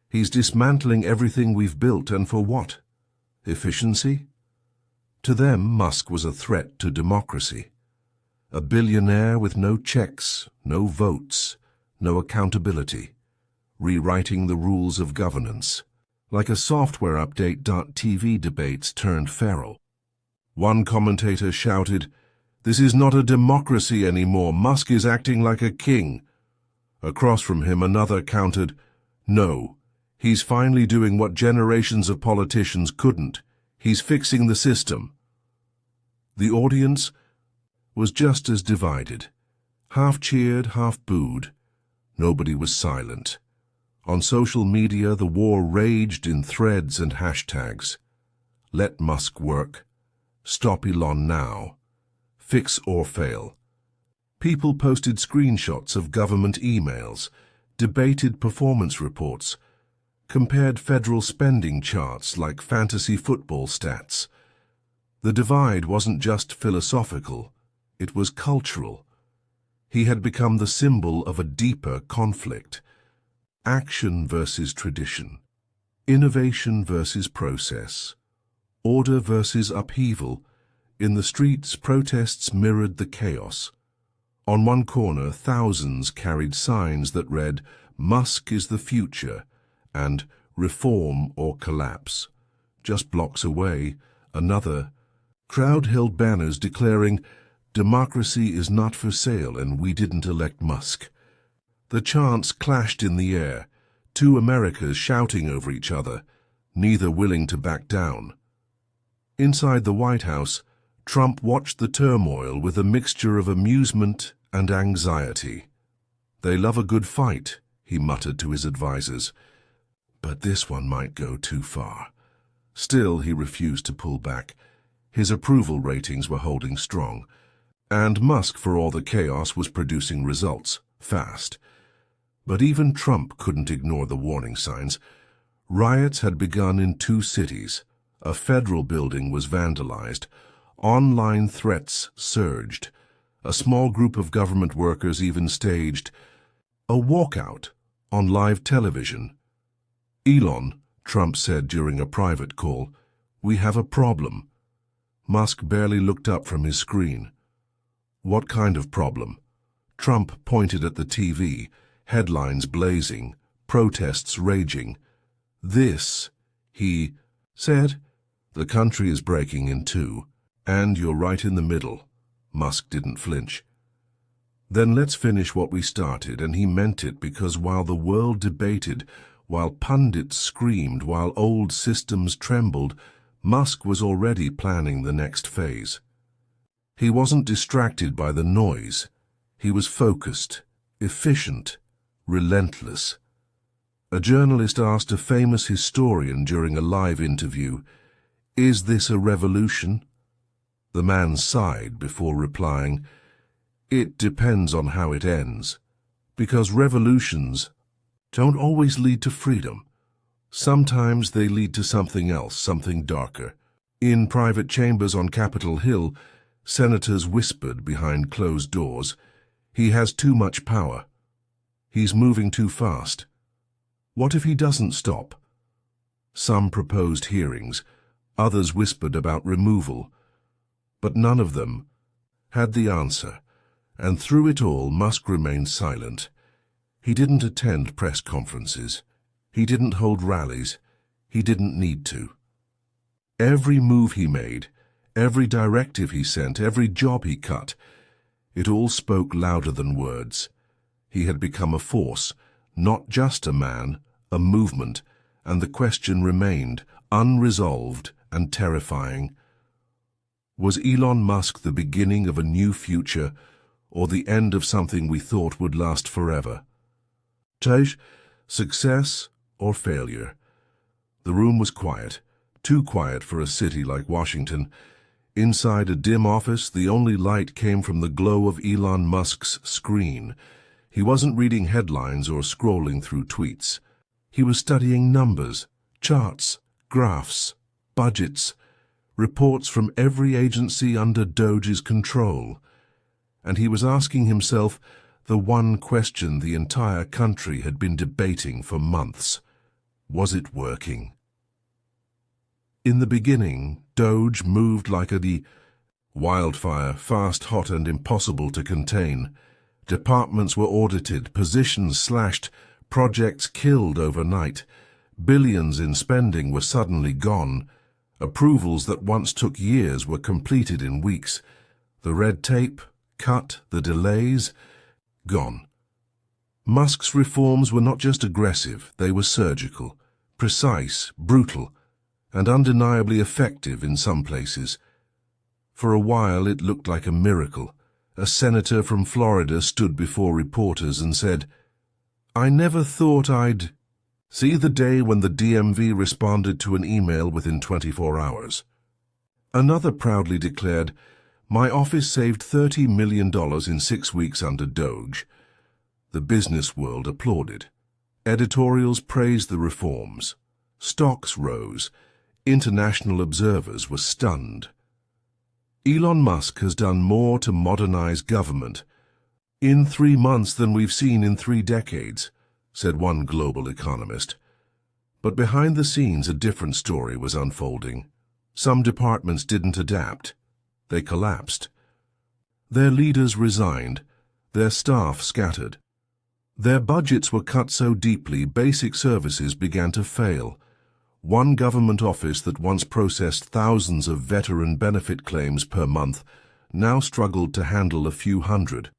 "He's dismantling everything we've built, and for what? Efficiency?" To them, Musk was a threat to democracy. A billionaire with no checks, no votes, no accountability, rewriting the rules of governance. Like a software update, TV debates turned feral. One commentator shouted, "This is not a democracy anymore. Musk is acting like a king." Across from him, another countered, "No, he's finally doing what generations of politicians couldn't. He's fixing the system." The audience was just as divided. Half cheered, half booed. Nobody was silent. On social media, the war raged in threads and hashtags. "Let Musk work," "Stop Elon now," "Fix or fail." People posted screenshots of government emails, debated performance reports, compared federal spending charts like fantasy football stats. The divide wasn't just philosophical, it was cultural. He had become the symbol of a deeper conflict. Action versus tradition, innovation versus process, order versus upheaval. In the streets, protests mirrored the chaos. On one corner, thousands carried signs that read, "Musk is the future," and "Reform or collapse." Just blocks away, another crowd held banners declaring, "Democracy is not for sale and we didn't elect Musk." The chants clashed in the air, two Americas shouting over each other, neither willing to back down. Inside the White House, Trump watched the turmoil with a mixture of amusement and anxiety. "They love a good fight," he muttered to his advisers, "but this one might go too far." Still, he refused to pull back. His approval ratings were holding strong, and Musk, for all the chaos, was producing results, fast. But even Trump couldn't ignore the warning signs. Riots had begun in 2 cities. A federal building was vandalized. Online threats surged. A small group of government workers even staged a walkout on live television. "Elon," Trump said during a private call, "we have a problem." Musk barely looked up from his screen. "What kind of problem?" Trump pointed at the TV, headlines blazing, protests raging. "This," he said, "the country is breaking in two, and you're right in the middle." Musk didn't flinch. "Then let's finish what we started," and he meant it, because while the world debated, while pundits screamed, while old systems trembled, Musk was already planning the next phase. He wasn't distracted by the noise. He was focused, efficient, relentless. A journalist asked a famous historian during a live interview, "Is this a revolution?" The man sighed before replying, "It depends on how it ends, because revolutions don't always lead to freedom. Sometimes they lead to something else, something darker." In private chambers on Capitol Hill, senators whispered behind closed doors, "He has too much power. He's moving too fast. What if he doesn't stop?" Some proposed hearings, others whispered about removal, but none of them had the answer, and through it all Musk remained silent. He didn't attend press conferences. He didn't hold rallies. He didn't need to. Every move he made, every directive he sent, every job he cut, it all spoke louder than words. He had become a force, not just a man, a movement, and the question remained, unresolved and terrifying. Was Elon Musk the beginning of a new future, or the end of something we thought would last forever? Success or failure? The room was quiet, too quiet for a city like Washington. Inside a dim office, the only light came from the glow of Elon Musk's screen. He wasn't reading headlines or scrolling through tweets. He was studying numbers, charts, graphs, budgets, reports from every agency under Doge's control. And he was asking himself the one question the entire country had been debating for months. Was it working? In the beginning, Doge moved like a wildfire, fast, hot, and impossible to contain. Departments were audited, positions slashed, projects killed overnight. Billions in spending were suddenly gone. Approvals that once took years were completed in weeks. The red tape, cut, the delays, gone. Musk's reforms were not just aggressive, they were surgical, precise, brutal, and undeniably effective in some places. For a while it looked like a miracle. A senator from Florida stood before reporters and said, "I never thought I'd see the day when the DMV responded to an email within 24 hours. Another proudly declared, "My office saved $30 million in 6 weeks under Doge." The business world applauded. Editorials praised the reforms. Stocks rose. International observers were stunned. Elon Musk has done more to modernize government in 3 months than we've seen in 3 decades, said one global economist. But behind the scenes, a different story was unfolding. Some departments didn't adapt. They collapsed. Their leaders resigned. their staff scattered. Their budgets were cut so deeply basic services began to fail. One government office that once processed thousands of veteran benefit claims per month now struggled to handle a few hundred.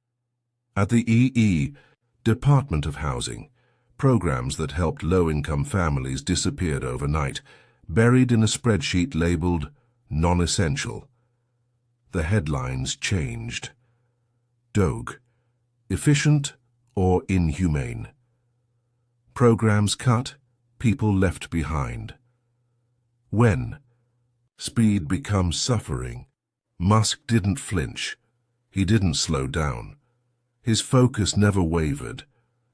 At the Department of Housing, programs that helped low-income families disappeared overnight, buried in a spreadsheet labeled non-essential. The headlines changed. Doge, efficient or inhumane. Programs cut, people left behind. When speed becomes suffering, Musk didn't flinch. He didn't slow down. His focus never wavered.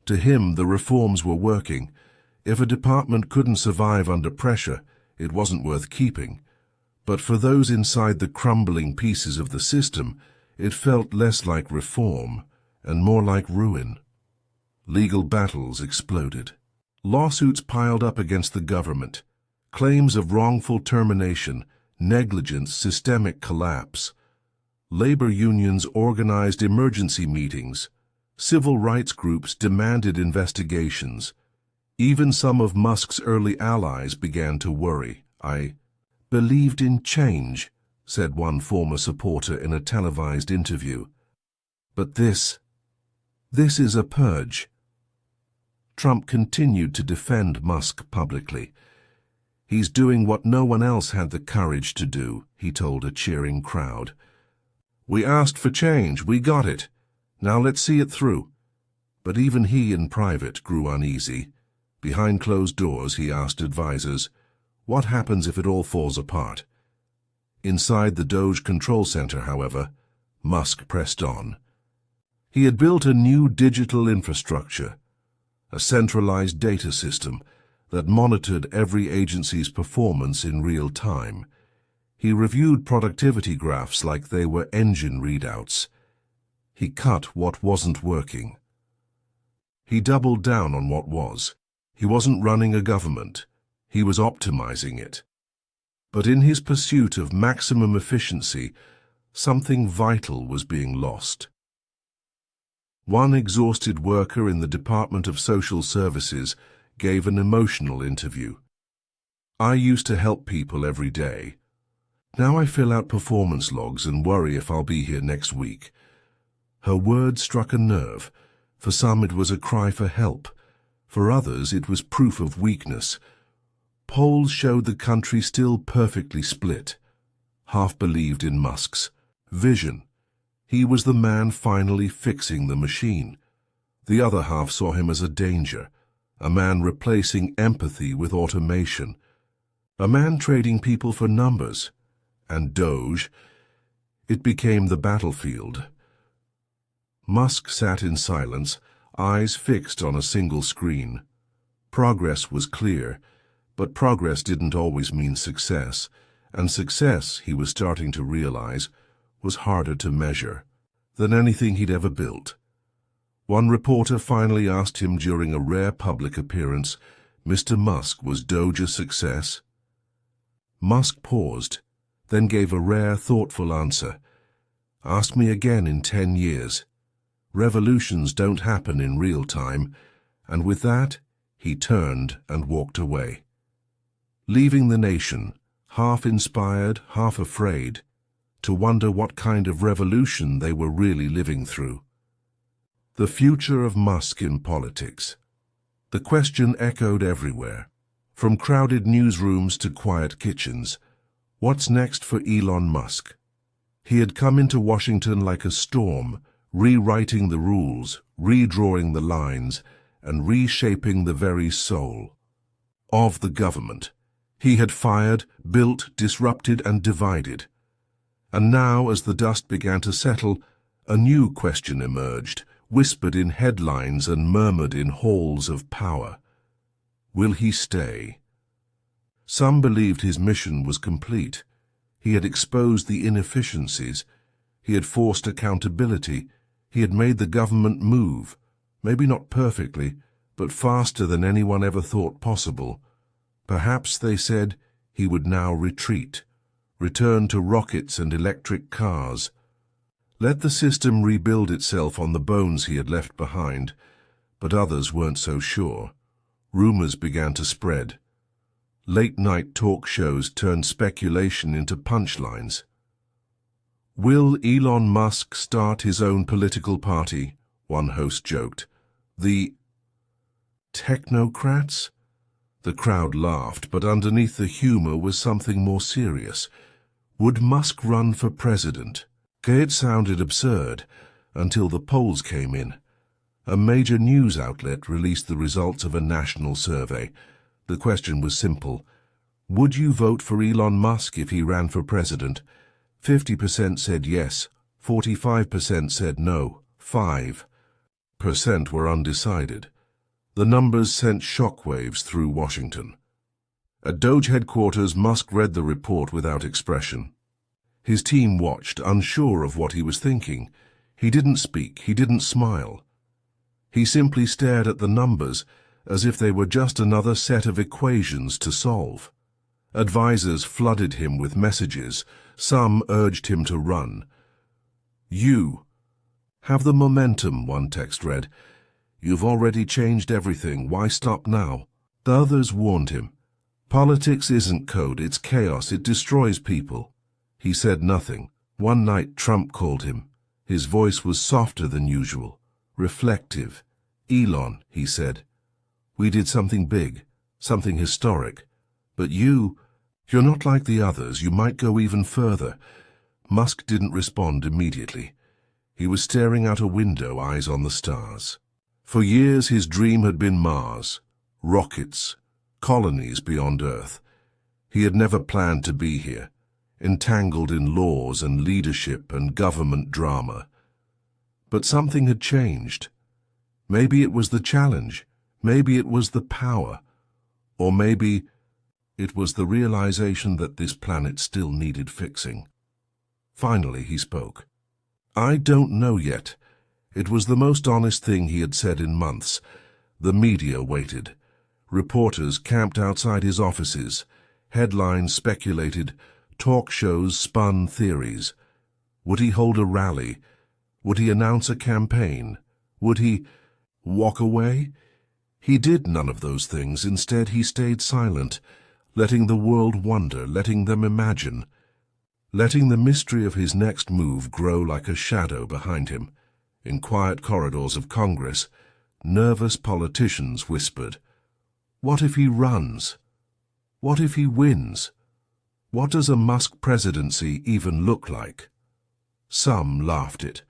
To him, the reforms were working. If a department couldn't survive under pressure, it wasn't worth keeping. But for those inside the crumbling pieces of the system, it felt less like reform and more like ruin. Legal battles exploded. Lawsuits piled up against the government. Claims of wrongful termination, negligence, systemic collapse. Labor unions organized emergency meetings. Civil rights groups demanded investigations. Even some of Musk's early allies began to worry. "I believed in change," said one former supporter in a televised interview. "But this is a purge." Trump continued to defend Musk publicly. "He's doing what no one else had the courage to do," he told a cheering crowd. "We asked for change, we got it. Now let's see it through." But even he in private grew uneasy. Behind closed doors, he asked advisers, what happens if it all falls apart? Inside the Doge control center, however, Musk pressed on. He had built a new digital infrastructure, a centralized data system that monitored every agency's performance in real time. He reviewed productivity graphs like they were engine readouts. He cut what wasn't working. He doubled down on what was. He wasn't running a government. He was optimizing it. But in his pursuit of maximum efficiency, something vital was being lost. One exhausted worker in the Department of Social Services gave an emotional interview. "I used to help people every day. Now I fill out performance logs and worry if I'll be here next week." Her words struck a nerve. For some it was a cry for help. For others it was proof of weakness. Polls showed the country still perfectly split. Half believed in Musk's vision. He was the man finally fixing the machine. The other half saw him as a danger, a man replacing empathy with automation, a man trading people for numbers. And Doge, it became the battlefield. Musk sat in silence, eyes fixed on a single screen. Progress was clear, but progress didn't always mean success, and success, he was starting to realize, was harder to measure than anything he'd ever built. One reporter finally asked him during a rare public appearance, "Mr. Musk, was Doge a success?" Musk paused, then gave a rare, thoughtful answer. "Ask me again in 10 years. Revolutions don't happen in real time," and with that, he turned and walked away, leaving the nation, half inspired, half afraid, to wonder what kind of revolution they were really living through. The future of Musk in politics. The question echoed everywhere, from crowded newsrooms to quiet kitchens. What's next for Elon Musk? He had come into Washington like a storm, rewriting the rules, redrawing the lines, and reshaping the very soul of the government. He had fired, built, disrupted, and divided. And now, as the dust began to settle, a new question emerged, whispered in headlines and murmured in halls of power. Will he stay? Some believed his mission was complete. He had exposed the inefficiencies. He had forced accountability. He had made the government move, maybe not perfectly, but faster than anyone ever thought possible. Perhaps, they said, he would now retreat, return to rockets and electric cars. Let the system rebuild itself on the bones he had left behind, but others weren't so sure. Rumors began to spread. Late-night talk shows turned speculation into punchlines. Will Elon Musk start his own political party? One host joked. The technocrats? The crowd laughed, but underneath the humor was something more serious. Would Musk run for president? It sounded absurd, until the polls came in. A major news outlet released the results of a national survey. The question was simple. Would you vote for Elon Musk if he ran for president? 50% said yes, 45% said no, 5% were undecided. The numbers sent shockwaves through Washington. At Doge headquarters, Musk read the report without expression. His team watched, unsure of what he was thinking. He didn't speak, he didn't smile. He simply stared at the numbers as if they were just another set of equations to solve. Advisors flooded him with messages. Some urged him to run. You have the momentum, one text read. You've already changed everything. Why stop now? The others warned him. Politics isn't code, it's chaos. It destroys people. He said nothing. One night Trump called him. His voice was softer than usual, reflective. Elon, he said, we did something big, something historic. But you're not like the others. You might go even further. Musk didn't respond immediately. He was staring out a window, eyes on the stars. For years his dream had been Mars, rockets, colonies beyond Earth. He had never planned to be here, entangled in laws and leadership and government drama. But something had changed. Maybe it was the challenge, maybe it was the power, or maybe it was the realization that this planet still needed fixing. Finally he spoke. I don't know yet. It was the most honest thing he had said in months. The media waited. Reporters camped outside his offices. Headlines speculated. Talk shows spun theories. Would he hold a rally? Would he announce a campaign? Would he walk away? He did none of those things. Instead, he stayed silent, letting the world wonder, letting them imagine, letting the mystery of his next move grow like a shadow behind him. In quiet corridors of Congress, nervous politicians whispered, what if he runs? What if he wins? What does a Musk presidency even look like? Some laughed it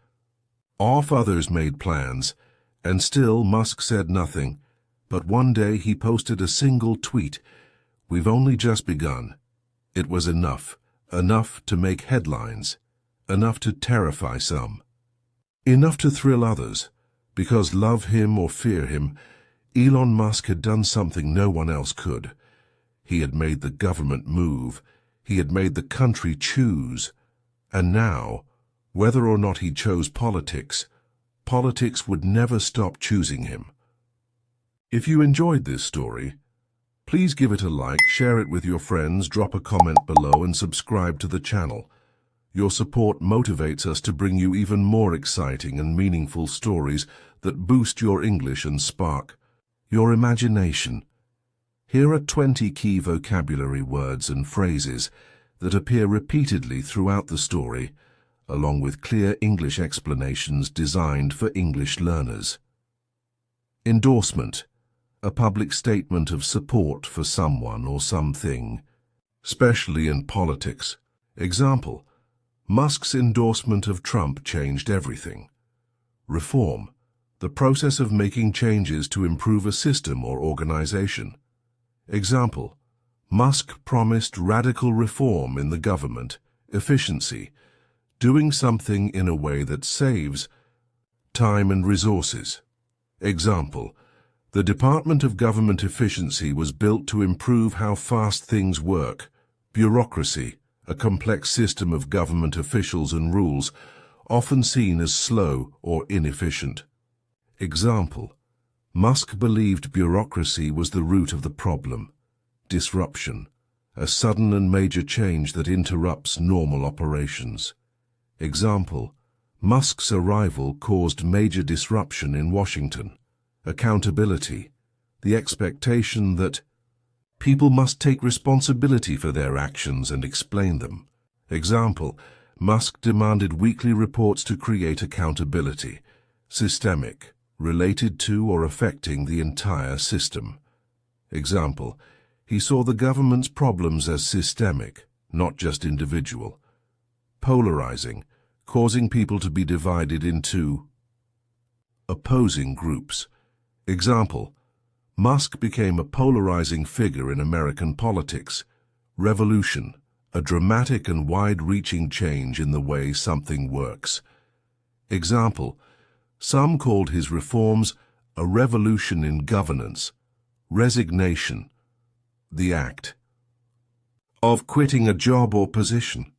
off, others made plans, and still Musk said nothing. But one day he posted a single tweet. We've only just begun. It was enough to make headlines, enough to terrify some, enough to thrill others, because love him or fear him, Elon Musk had done something no one else could. He had made the government move. He had made the country choose. And now, whether or not he chose politics, politics would never stop choosing him. If you enjoyed this story, please give it a like, share it with your friends, drop a comment below, and subscribe to the channel. Your support motivates us to bring you even more exciting and meaningful stories that boost your English and spark your imagination. Here are 20 key vocabulary words and phrases that appear repeatedly throughout the story, along with clear English explanations designed for English learners. Endorsement, a public statement of support for someone or something, especially in politics. Example, Musk's endorsement of Trump changed everything. Reform, the process of making changes to improve a system or organization. Example, Musk promised radical reform in the government. Efficiency, doing something in a way that saves time and resources. Example, the Department of Government Efficiency was built to improve how fast things work. Bureaucracy, a complex system of government officials and rules, often seen as slow or inefficient. Example, Musk believed bureaucracy was the root of the problem. Disruption, a sudden and major change that interrupts normal operations. Example, Musk's arrival caused major disruption in Washington. Accountability, the expectation that people must take responsibility for their actions and explain them. Example, Musk demanded weekly reports to create accountability. Systemic, related to or affecting the entire system. Example, he saw the government's problems as systemic, not just individual. Polarizing, causing people to be divided into opposing groups. Example, Musk became a polarizing figure in American politics. Revolution, a dramatic and wide-reaching change in the way something works. Example, some called his reforms a revolution in governance. Resignation, the act of quitting a job or position.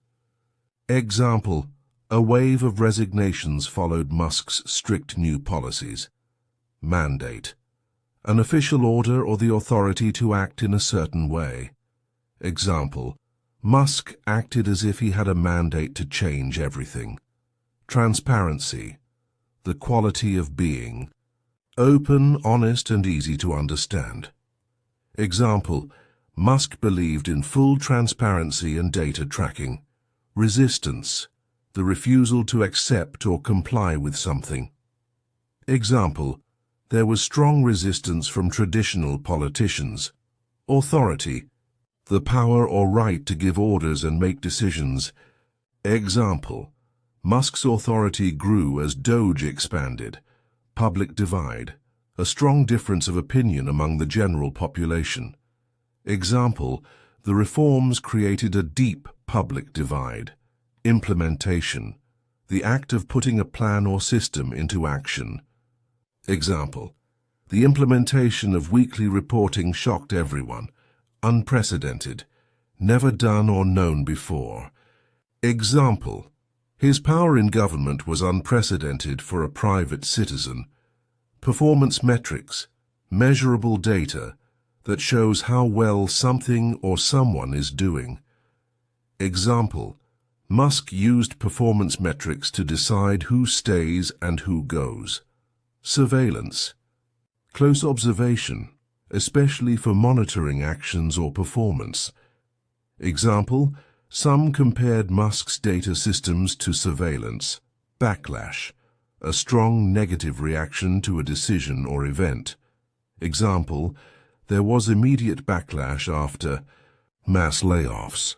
Example, a wave of resignations followed Musk's strict new policies. Mandate, an official order or the authority to act in a certain way. Example, Musk acted as if he had a mandate to change everything. Transparency, the quality of being. Open, honest, and easy to understand. Example, Musk believed in full transparency and data tracking. Resistance, the refusal to accept or comply with something. Example, there was strong resistance from traditional politicians. Authority, the power or right to give orders and make decisions. Example, Musk's authority grew as Doge expanded. Public divide, a strong difference of opinion among the general population. Example, the reforms created a deep public divide. Implementation, the act of putting a plan or system into action. Example, the implementation of weekly reporting shocked everyone. Unprecedented, never done or known before. Example, his power in government was unprecedented for a private citizen. Performance metrics, measurable data that shows how well something or someone is doing. Example, Musk used performance metrics to decide who stays and who goes. Surveillance, close observation, especially for monitoring actions or performance. Example, some compared Musk's data systems to surveillance. Backlash, a strong negative reaction to a decision or event. Example, there was immediate backlash after mass layoffs.